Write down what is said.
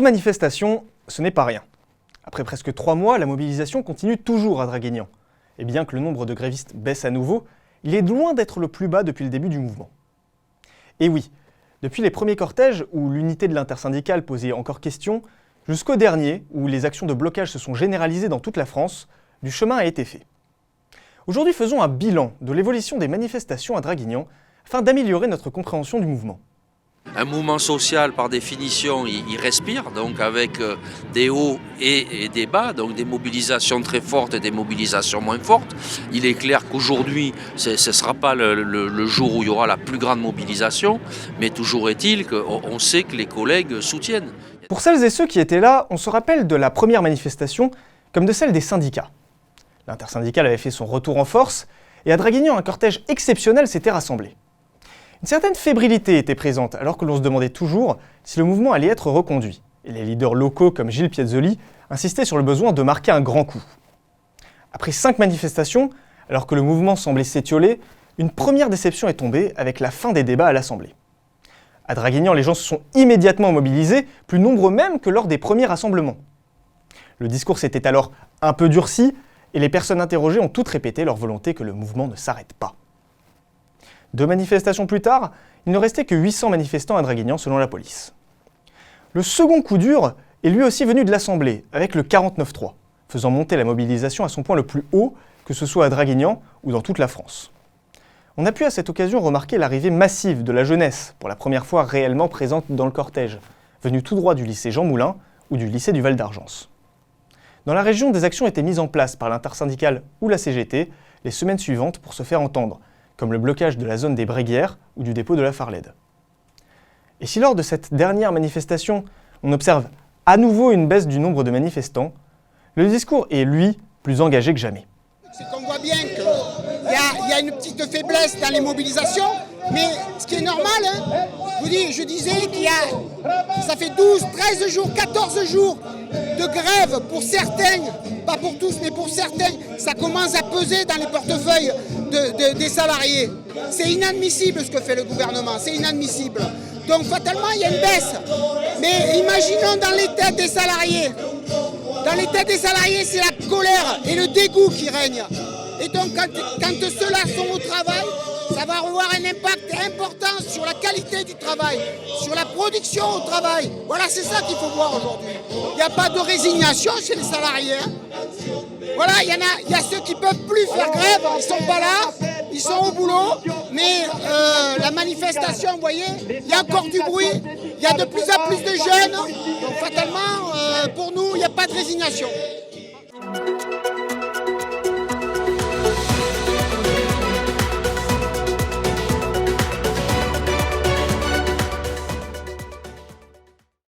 11 manifestations, ce n'est pas rien. Après presque 3 mois, la mobilisation continue toujours à Draguignan. Et bien que le nombre de grévistes baisse à nouveau, il est loin d'être le plus bas depuis le début du mouvement. Et oui, depuis les premiers cortèges où l'unité de l'intersyndicale posait encore question, jusqu'au dernier où les actions de blocage se sont généralisées dans toute la France, du chemin a été fait. Aujourd'hui, faisons un bilan de l'évolution des manifestations à Draguignan afin d'améliorer notre compréhension du mouvement. Un mouvement social, par définition, il respire, donc avec des hauts et des bas, donc des mobilisations très fortes et des mobilisations moins fortes. Il est clair qu'aujourd'hui, ce ne sera pas le jour où il y aura la plus grande mobilisation, mais toujours est-il qu'on sait que les collègues soutiennent. Pour celles et ceux qui étaient là, on se rappelle de la première manifestation comme de celle des syndicats. L'intersyndicale avait fait son retour en force et à Draguignan, un cortège exceptionnel s'était rassemblé. Une certaine fébrilité était présente alors que l'on se demandait toujours si le mouvement allait être reconduit. Et les leaders locaux comme Gilles Piazzoli insistaient sur le besoin de marquer un grand coup. Après 5 manifestations, alors que le mouvement semblait s'étioler, une première déception est tombée avec la fin des débats à l'Assemblée. À Draguignan, les gens se sont immédiatement mobilisés, plus nombreux même que lors des premiers rassemblements. Le discours s'était alors un peu durci et les personnes interrogées ont toutes répété leur volonté que le mouvement ne s'arrête pas. 2 manifestations plus tard, il ne restait que 800 manifestants à Draguignan selon la police. Le second coup dur est lui aussi venu de l'Assemblée, avec le 49-3, faisant monter la mobilisation à son point le plus haut, que ce soit à Draguignan ou dans toute la France. On a pu à cette occasion remarquer l'arrivée massive de la jeunesse, pour la première fois réellement présente dans le cortège, venue tout droit du lycée Jean Moulin ou du lycée du Val d'Argence. Dans la région, des actions étaient mises en place par l'intersyndicale ou la CGT les semaines suivantes pour se faire entendre, comme le blocage de la zone des Bréguières ou du dépôt de la Farlède. Et si lors de cette dernière manifestation, on observe à nouveau une baisse du nombre de manifestants, le discours est, lui, plus engagé que jamais. C'est qu'on voit bien qu'il y a une petite faiblesse dans les mobilisations, mais ce qui est normal, hein, je disais ça fait 12, 13 jours, 14 jours de grève pour certains, pas pour tous, mais pour certains, ça commence à peser dans les portefeuilles des salariés. C'est inadmissible ce que fait le gouvernement, c'est inadmissible. Donc fatalement, il y a une baisse. Mais imaginons dans les têtes des salariés. Dans les têtes des salariés, c'est la colère et le dégoût qui règnent. Et donc quand ceux-là sont au travail, ça va avoir un impact important sur la qualité du travail, sur la production au travail. Voilà, c'est ça qu'il faut voir aujourd'hui. Il n'y a pas de résignation chez les salariés. Voilà, il y a ceux qui ne peuvent plus faire grève, ils ne sont pas là, ils sont au boulot, mais la manifestation, vous voyez, il y a encore du bruit, il y a de plus en plus de jeunes, donc fatalement, pour nous, il n'y a pas de résignation.